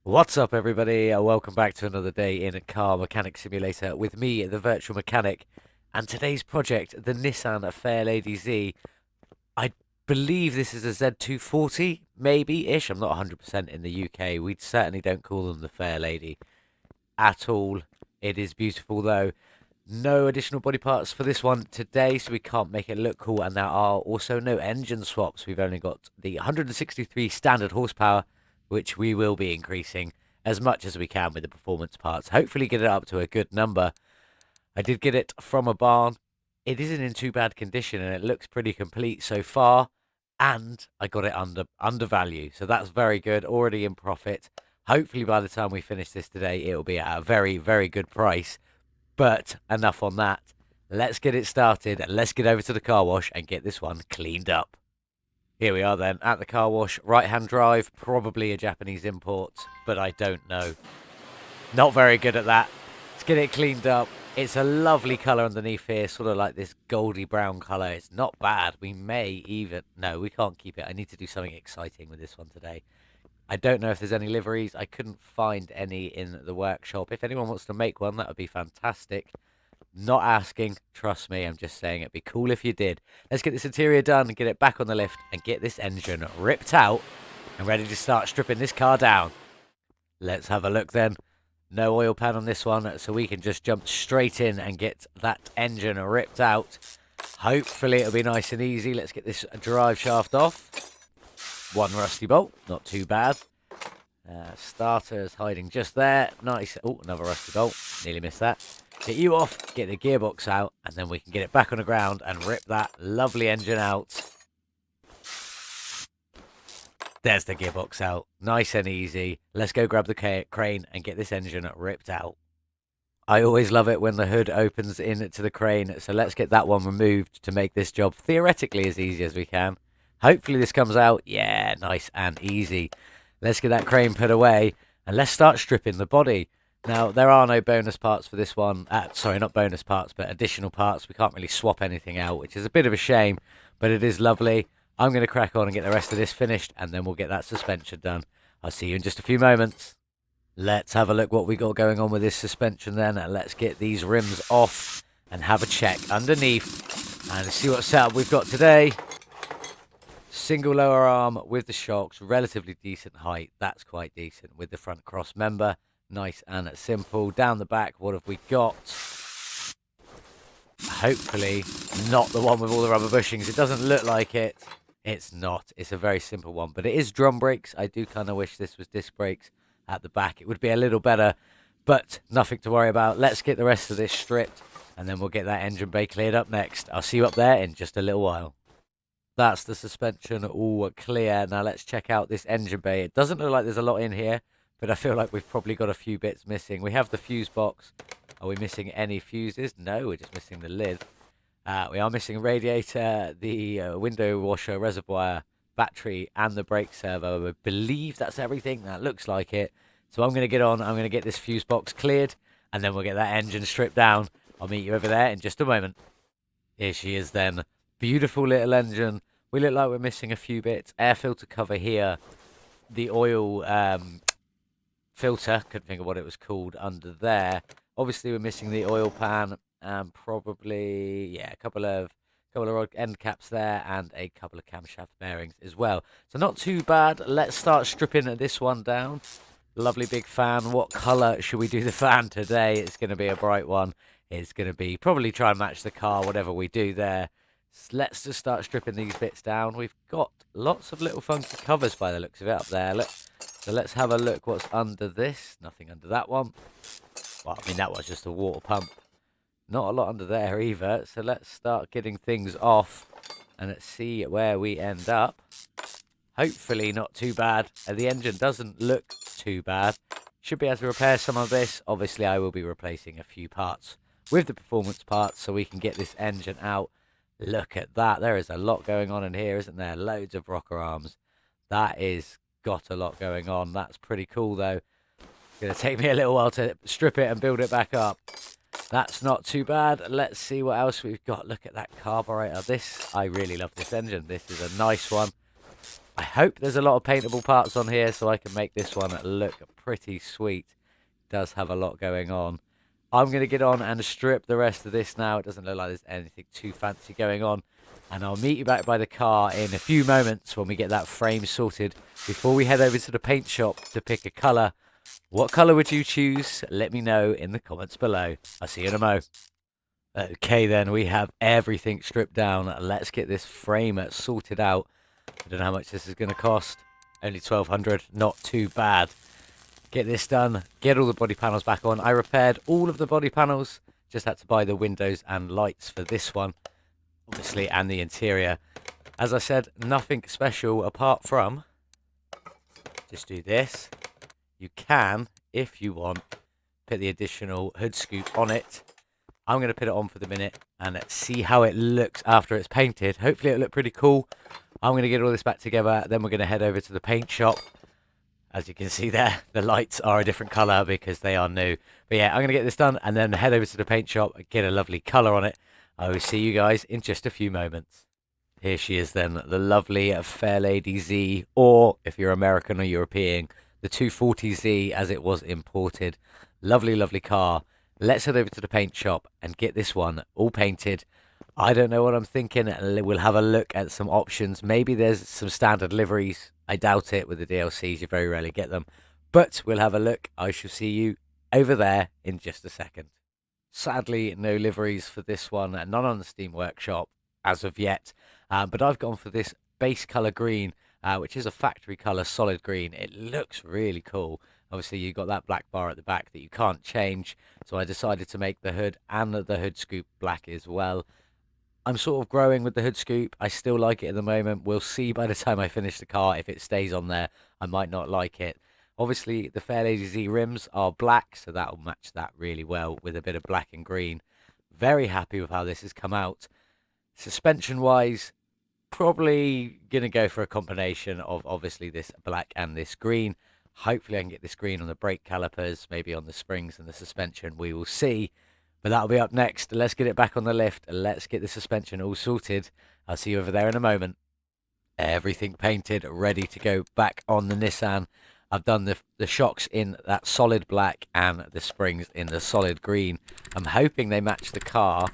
What's up, everybody? Welcome back to another day in a car mechanic simulator with me, the virtual mechanic. And today's project, the Nissan Fairlady Z. I believe this is a Z240, maybe-ish. I'm not 100% in the UK. We certainly don't call them the Fairlady at all. It is beautiful, though. No additional body parts for this one today, so we can't make it look cool. And there are also no engine swaps. We've only got the 163 standard horsepower, which we will be increasing as much as we can with the performance parts. Hopefully get it up to a good number. I did get it from a barn. It isn't in too bad condition and it looks pretty complete so far. And I got it under value. So that's very good. Already in profit. Hopefully by the time we finish this today, it'll be at a very, very good price. But enough on that. Let's get it started. Let's get over to the car wash and get this one cleaned up. Here we are then at the car wash. Right-hand drive, probably a Japanese import, but I don't know. Not very good at that. Let's get it cleaned up. It's a lovely colour underneath here, sort of like this goldy brown colour. It's not bad. We may even... No, we can't keep it. I need to do something exciting with this one today. I don't know if there's any liveries. I couldn't find any in the workshop. If anyone wants to make one, that would be fantastic. Not asking, trust me, I'm just saying it'd be cool if you did. Let's get this interior done, get it back on the lift, and get this engine ripped out and ready to start stripping this car down. Let's have a look then. No oil pan on this one, so we can just jump straight in and get that engine ripped out. Hopefully it'll be nice and easy. Let's get this drive shaft off. One rusty bolt, not too bad. Starter's hiding just there. Nice. Oh, another rusty bolt. Nearly missed that. Get you off, get the gearbox out, and then we can get it back on the ground and rip that lovely engine out. There's the gearbox out. Nice and easy. Let's go grab the crane and get this engine ripped out. I always love it when the hood opens into the crane, so let's get that one removed to make this job theoretically as easy as we can. Hopefully this comes out, yeah, nice and easy. Let's get that crane put away, and let's start stripping the body. Now, there are no bonus parts for this one. Sorry, not bonus parts, but additional parts. We can't really swap anything out, which is a bit of a shame, but it is lovely. I'm going to crack on and get the rest of this finished, and then we'll get that suspension done. I'll see you in just a few moments. Let's have a look what we got going on with this suspension then, and let's get these rims off and have a check underneath and see what setup we've got today. Single lower arm with the shocks, relatively decent height. That's quite decent with the front cross member. Nice and simple. Down the back, what have we got? Hopefully not the one with all the rubber bushings. It doesn't look like it. It's not. It's a very simple one, but it is drum brakes. I do kind of wish this was disc brakes at the back. It would be a little better, but nothing to worry about. Let's get the rest of this stripped, and then we'll get that engine bay cleared up next. I'll see you up there in just a little while. That's the suspension all clear. Now let's check out this engine bay. It doesn't look like there's a lot in here, but I feel like we've probably got a few bits missing. We have the fuse box. Are we missing any fuses? No, we're just missing the lid. We are missing a radiator, the window washer, reservoir, battery, and the brake servo. I believe that's everything. That looks like it. So I'm going to get on. I'm going to get this fuse box cleared, and then we'll get that engine stripped down. I'll meet you over there in just a moment. Here she is then. Beautiful little engine. We look like we're missing a few bits. Air filter cover here. The oil filter. Couldn't think of what it was called under there. Obviously, we're missing the oil pan. And probably, yeah, a couple of end caps there and a couple of camshaft bearings as well. So not too bad. Let's start stripping this one down. Lovely big fan. What colour should we do the fan today? It's going to be a bright one. It's going to be probably try and match the car, whatever we do there. So let's just start stripping these bits down. We've got lots of little funky covers by the looks of it up there. Look. So let's have a look what's under this. Nothing under that one. Well, I mean, that was just a water pump. Not a lot under there either, so let's start getting things off and let's see where we end up. Hopefully not too bad. The engine doesn't look too bad. Should be able to repair some of this. Obviously, I will be replacing a few parts with the performance parts so we can get this engine out. Look at that. There is a lot going on in here, isn't there? Loads of rocker arms. That is got a lot going on. That's pretty cool, though. It's going to take me a little while to strip it and build it back up. That's not too bad. Let's see what else we've got. Look at that carburetor. I really love this engine. This is a nice one. I hope there's a lot of paintable parts on here so I can make this one look pretty sweet. It does have a lot going on. I'm going to get on and strip the rest of this now. It doesn't look like there's anything too fancy going on. And I'll meet you back by the car in a few moments when we get that frame sorted. Before we head over to the paint shop to pick a colour. What colour would you choose? Let me know in the comments below. I'll see you in a mo. Okay then, we have everything stripped down. Let's get this frame sorted out. I don't know how much this is going to cost. Only 1,200, not too bad. Get this done, get all the body panels back on. I repaired all of the body panels, just had to buy the windows and lights for this one, obviously, and the interior. As I said, nothing special apart from, just do this. You can, if you want, put the additional hood scoop on it. I'm going to put it on for the minute and see how it looks after it's painted. Hopefully it'll look pretty cool. I'm going to get all this back together, then we're going to head over to the paint shop. As you can see there, the lights are a different colour because they are new. But yeah, I'm going to get this done and then head over to the paint shop and get a lovely colour on it. I will see you guys in just a few moments. Here she is then, the lovely Fairlady Z, or if you're American or European, the 240Z as it was imported. Lovely, lovely car. Let's head over to the paint shop and get this one all painted. I don't know what I'm thinking. We'll have a look at some options. Maybe there's some standard liveries. I doubt it with the DLCs. You very rarely get them. But we'll have a look. I shall see you over there in just a second. Sadly, no liveries for this one. None on the Steam Workshop as of yet. But I've gone for this base colour green, which is a factory colour solid green. It looks really cool. Obviously, you've got that black bar at the back that you can't change. So I decided to make the hood and the hood scoop black as well. I'm sort of growing with the hood scoop. I still like it at the moment. We'll see by the time I finish the car if it stays on there. I might not like it. Obviously, the Fairlady Z rims are black, so that will match that really well with a bit of black and green. Very happy with how this has come out. Suspension-wise, probably going to go for a combination of obviously this black and this green. Hopefully, I can get this green on the brake calipers, maybe on the springs and the suspension. We will see. But that'll be up next. Let's get it back on the lift. Let's get the suspension all sorted. I'll see you over there in a moment. Everything painted, ready to go back on the Nissan. I've done the shocks in that solid black and the springs in the solid green. I'm hoping they match the car.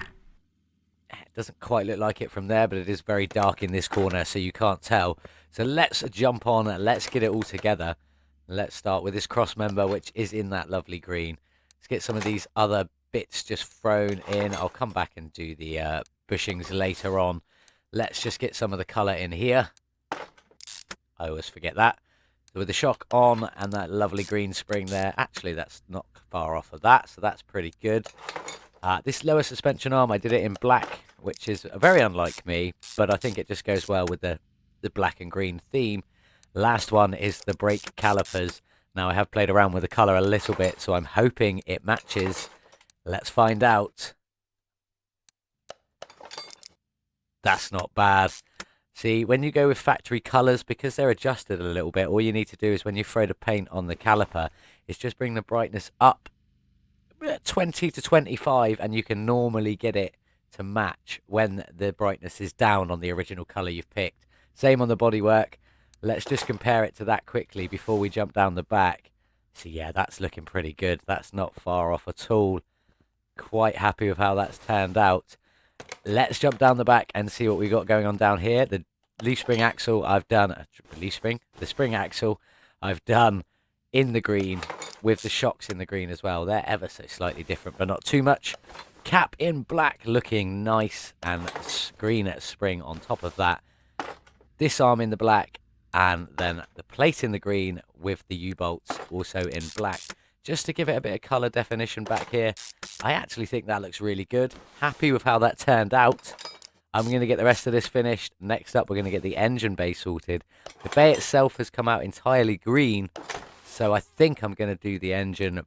It doesn't quite look like it from there, but it is very dark in this corner, so you can't tell. So let's jump on. Let's get it all together. Let's start with this cross member, which is in that lovely green. Let's get some of these other bits just thrown in. I'll come back and do the bushings later on. Let's just get some of the colour in here. I always forget that. So with the shock on and that lovely green spring there, actually that's not far off of that, so that's pretty good. This lower suspension arm, I did it in black, which is very unlike me, but I think it just goes well with the black and green theme. Last one is the brake calipers. Now I have played around with the colour a little bit, so I'm hoping it matches. Let's find out. That's not bad. See, when you go with factory colours, because they're adjusted a little bit, all you need to do is when you throw the paint on the caliper, is just bring the brightness up 20 to 25, and you can normally get it to match when the brightness is down on the original colour you've picked. Same on the bodywork. Let's just compare it to that quickly before we jump down the back. So yeah, that's looking pretty good. That's not far off at all. Quite happy with how that's turned out. Let's jump down the back and see what we got going on down here. The leaf spring axle I've done, the spring axle I've done in the green with the shocks in the green as well. They're ever so slightly different, but not too much. Cap in black, looking nice, and green spring on top of that. This arm in the black, and then the plate in the green with the U-bolts also in black. Just to give it a bit of colour definition back here. I actually think that looks really good. Happy with how that turned out. I'm going to get the rest of this finished. Next up, we're going to get the engine bay sorted. The bay itself has come out entirely green. So I think I'm going to do the engine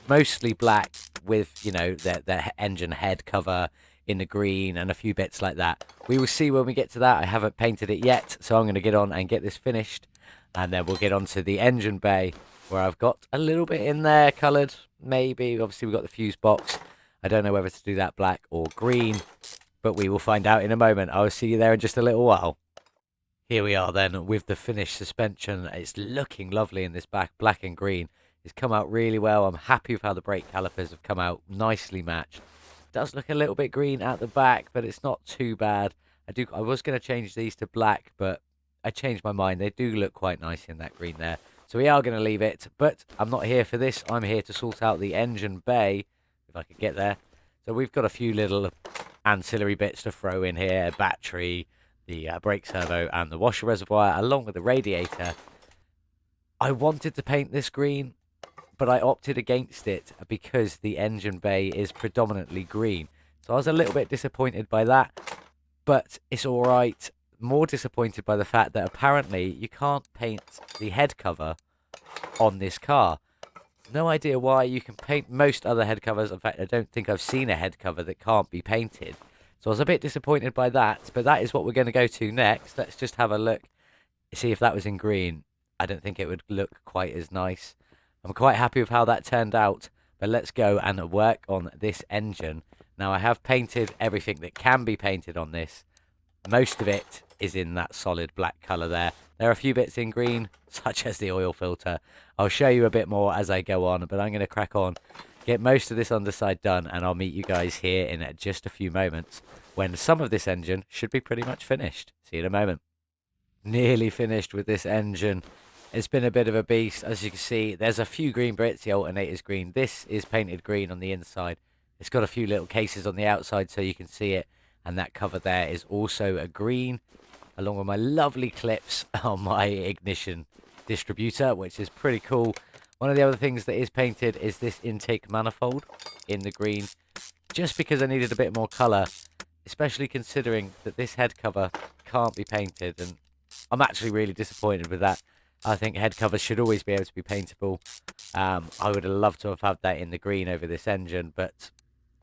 mostly black with, you know, the engine head cover in the green and a few bits like that. We will see when we get to that. I haven't painted it yet, so I'm going to get on and get this finished. And then we'll get on to the engine bay, where I've got a little bit in there coloured, maybe. Obviously, we've got the fuse box. I don't know whether to do that black or green, but we will find out in a moment. I will see you there in just a little while. Here we are then with the finished suspension. It's looking lovely in this back, black and green. It's come out really well. I'm happy with how the brake calipers have come out nicely matched. Does look a little bit green at the back, but it's not too bad. I was going to change these to black, but I changed my mind. They do look quite nice in that green there. So we are going to leave it, but I'm not here for this. I'm here to sort out the engine bay, if I could get there. So we've got a few little ancillary bits to throw in here. Battery, the brake servo, and the washer reservoir, along with the radiator. I wanted to paint this green, but I opted against it because the engine bay is predominantly green. So I was a little bit disappointed by that, but it's all right. More disappointed by the fact that apparently you can't paint the head cover on this car. No idea why. You can paint most other head covers. In fact, I don't think I've seen a head cover that can't be painted. So I was a bit disappointed by that, but that is what we're going to go to next. Let's just have a look, see if that was in green. I don't think it would look quite as nice. I'm quite happy with how that turned out, but let's go and work on this engine. Now, I have painted everything that can be painted on this. Most of it is in that solid black colour there. There are a few bits in green, such as the oil filter. I'll show you a bit more as I go on, but I'm going to crack on, get most of this underside done, and I'll meet you guys here in just a few moments when some of this engine should be pretty much finished. See you in a moment. Nearly finished with this engine. It's been a bit of a beast. As you can see, there's a few green bits. The alternator's green. This is painted green on the inside. It's got a few little cases on the outside so you can see it. And that cover there is also a green, along with my lovely clips on my ignition distributor, which is pretty cool. One of the other things that is painted is this intake manifold in the green, just because I needed a bit more colour, especially considering that this head cover can't be painted. And I'm actually really disappointed with that. I think head covers should always be able to be paintable. I would have loved to have had that in the green over this engine, but,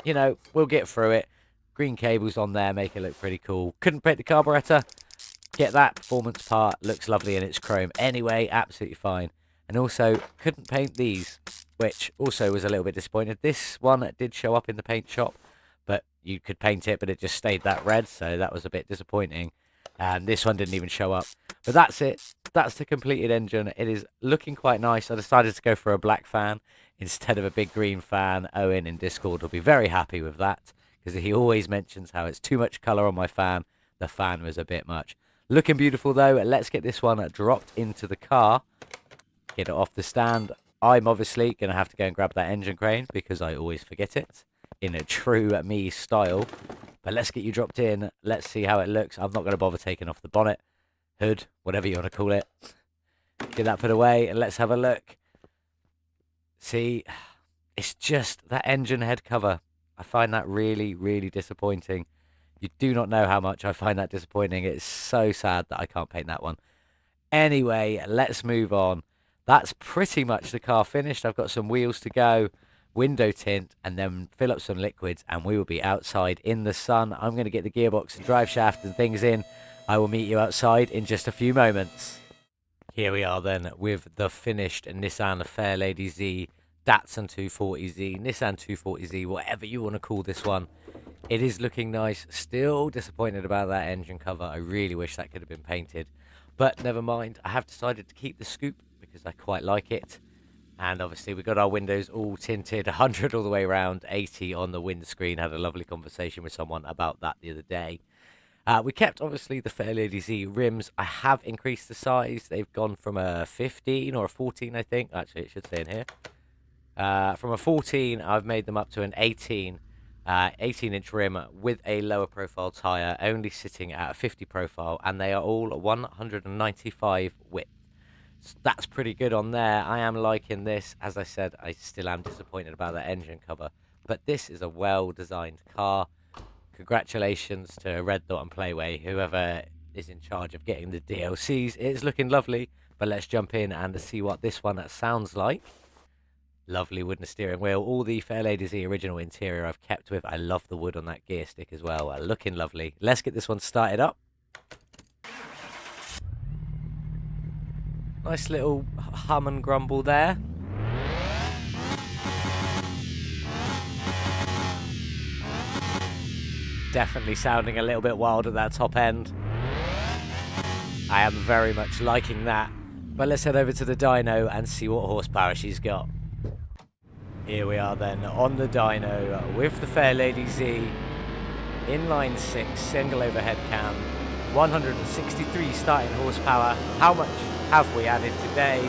you know, we'll get through it. Green cables on there make it look pretty cool. Couldn't paint the carburetor. Get that performance part. Looks lovely in its chrome. Anyway, absolutely fine. And also, couldn't paint these, which also was a little bit disappointed. This one did show up in the paint shop, but you could paint it, but it just stayed that red, so that was a bit disappointing. And this one didn't even show up. But that's it. That's the completed engine. It is looking quite nice. I decided to go for a black fan instead of a big green fan. Owen in Discord will be very happy with that, because he always mentions how it's too much colour on my fan. The fan was a bit much. Looking beautiful, though. Let's get this one dropped into the car. Get it off the stand. I'm obviously going to have to go and grab that engine crane, because I always forget it in a true me style. But let's get you dropped in. Let's see how it looks. I'm not going to bother taking off the bonnet, hood, whatever you want to call it. Get that put away, and let's have a look. See, it's just that engine head cover. I find that really, really disappointing. You do not know how much I find that disappointing. It's so sad that I can't paint that one. Anyway, let's move on. That's pretty much the car finished. I've got some wheels to go, window tint, and then fill up some liquids, and we will be outside in the sun. I'm going to get the gearbox and drive shaft and things in. I will meet you outside in just a few moments. Here we are then with the finished Nissan Fairlady Z, Datsun 240Z, Nissan 240Z, whatever you want to call this one. It is looking nice. Still disappointed about that engine cover. I really wish that could have been painted. But never mind. I have decided to keep the scoop because I quite like it. And obviously we got our windows all tinted, 100 all the way around, 80 on the windscreen. Had a lovely conversation with someone about that the other day. We kept, obviously, the Fairlady Z rims. I have increased the size. They've gone from a 15 or a 14, I think. Actually, it should say in here. From a 14, I've made them up to an 18. 18-inch rim with a lower profile tyre, only sitting at a 50 profile, and they are all 195 width. So that's pretty good on there. I am liking this. As I said, I still am disappointed about that engine cover, but this is a well-designed car. Congratulations to Red Dot and Playway, whoever is in charge of getting the DLCs. It's looking lovely, but let's jump in and see what this one sounds like. Lovely wooden steering wheel. All the Fairlady Z original interior I've kept with. I love the wood on that gear stick as well. Looking lovely. Let's get this one started up. Nice little hum and grumble there. Definitely sounding a little bit wild at that top end. I am very much liking that. But let's head over to the dyno and see what horsepower she's got. Here we are then on the dyno with the Fairlady Z. Inline 6 single overhead cam. 163 starting horsepower. How much have we added today?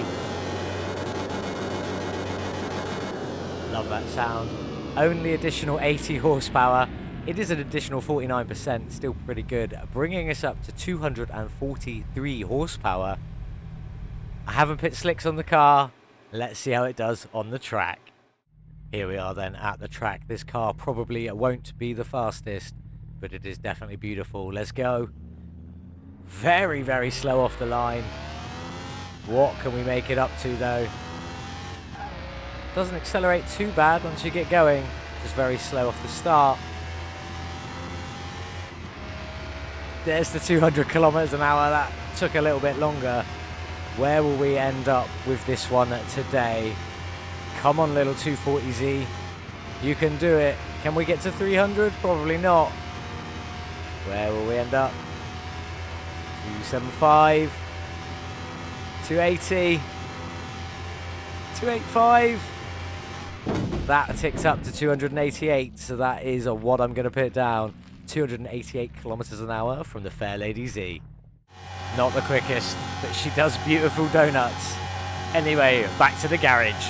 Love that sound. Only additional 80 horsepower. It is an additional 49%, still pretty good, bringing us up to 243 horsepower. I haven't put slicks on the car. Let's see how it does on the track. Here we are then at the track. This car probably won't be the fastest, but it is definitely beautiful. Let's go. Very, very slow off the line. What can we make it up to though? Doesn't accelerate too bad once you get going. Just very slow off the start. There's the 200 kilometers an hour. That took a little bit longer. Where will we end up with this one today? Come on, little 240Z. You can do it. Can we get to 300? Probably not. Where will we end up? 275. 280. 285. That ticks up to 288. So that is what I'm going to put down. 288 kilometers an hour from the Fairlady Z. Not the quickest, but she does beautiful donuts. Anyway, back to the garage.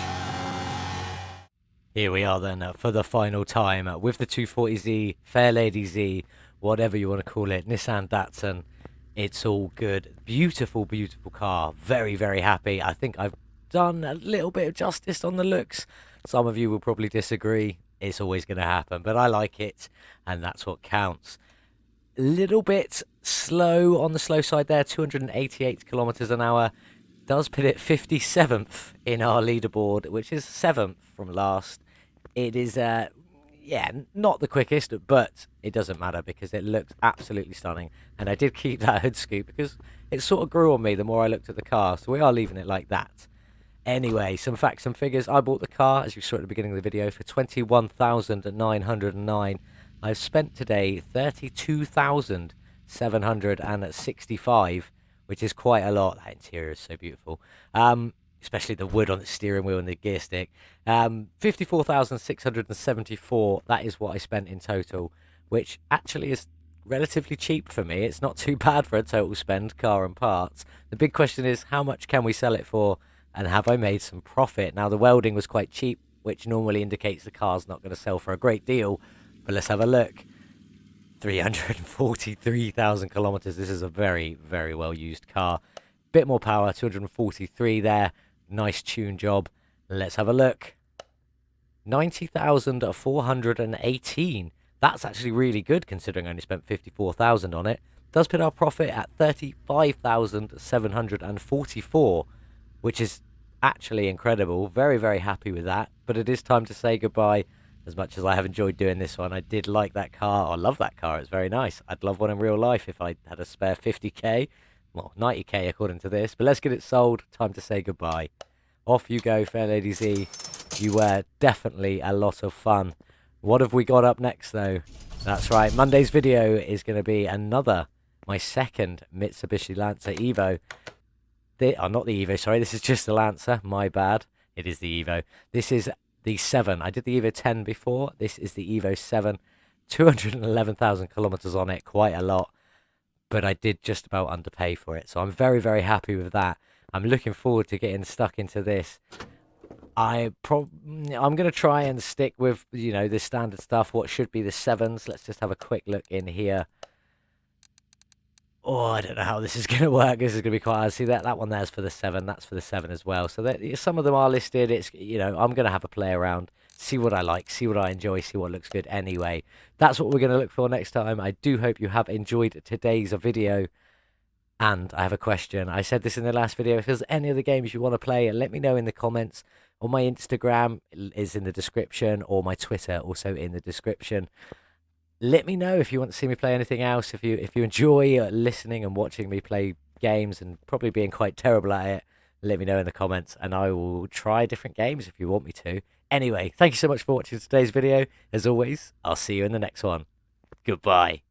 Here we are then for the final time with the 240Z, Fairlady Z, whatever you want to call it, Nissan Datsun. It's all good. Beautiful, beautiful car. Very, very happy. I think I've done a little bit of justice on the looks. Some of you will probably disagree. It's always going to happen, but I like it, and that's what counts. A little bit slow on the slow side there, 288 kilometers an hour. Does put it 57th in our leaderboard, which is 7th from last. It is, yeah, not the quickest, but it doesn't matter because it looks absolutely stunning. And I did keep that hood scoop because it sort of grew on me the more I looked at the car, so we are leaving it like that. Anyway, some facts and figures. I bought the car, as you saw at the beginning of the video, for $21,909. I've spent today $32,765, which is quite a lot. That interior is so beautiful, especially the wood on the steering wheel and the gear stick. 54,674. That is what I spent in total, which actually is relatively cheap for me. It's not too bad for a total spend, car and parts. The big question is, how much can we sell it for? And have I made some profit? Now, the welding was quite cheap, which normally indicates the car's not going to sell for a great deal. But let's have a look. 343,000 kilometers. This is a very, very well used car. Bit more power, 243 there. Nice tune job. Let's have a look. 90,418. That's actually really good considering I only spent 54,000 on it. Does put our profit at 35,744, which is actually incredible. Very, very happy with that. But it is time to say goodbye. As much as I have enjoyed doing this one, I did like that car. I love that car. It's very nice. I'd love one in real life if I had a spare 50k. Well, 90k according to this. But let's get it sold. Time to say goodbye. Off you go, Fairlady Z. You were definitely a lot of fun. What have we got up next, though? That's right. Monday's video is going to be my second Mitsubishi Lancer Evo. Not the Evo, sorry. This is just the Lancer. My bad. It is the Evo. This is the 7. I did the Evo 10 before. This is the Evo 7. 211,000 kilometers on it. Quite a lot. But I did just about underpay for it. So I'm very, very happy with that. I'm looking forward to getting stuck into this. I'm going to try and stick with, the standard stuff. What should be the 7s. Let's just have a quick look in here. Oh, I don't know how this is going to work. This is going to be quite hard. See, that one there's for the 7. That's for the 7 as well. So some of them are listed. It's, I'm going to have a play around, see what I like, see what I enjoy, see what looks good anyway. That's what we're going to look for next time. I do hope you have enjoyed today's video. And I have a question. I said this in the last video. If there's any other games you want to play, let me know in the comments. Or my Instagram is in the description, or my Twitter also in the description. Let me know if you want to see me play anything else. If you enjoy listening and watching me play games and probably being quite terrible at it, let me know in the comments and I will try different games if you want me to. Anyway, thank you so much for watching today's video. As always, I'll see you in the next one. Goodbye.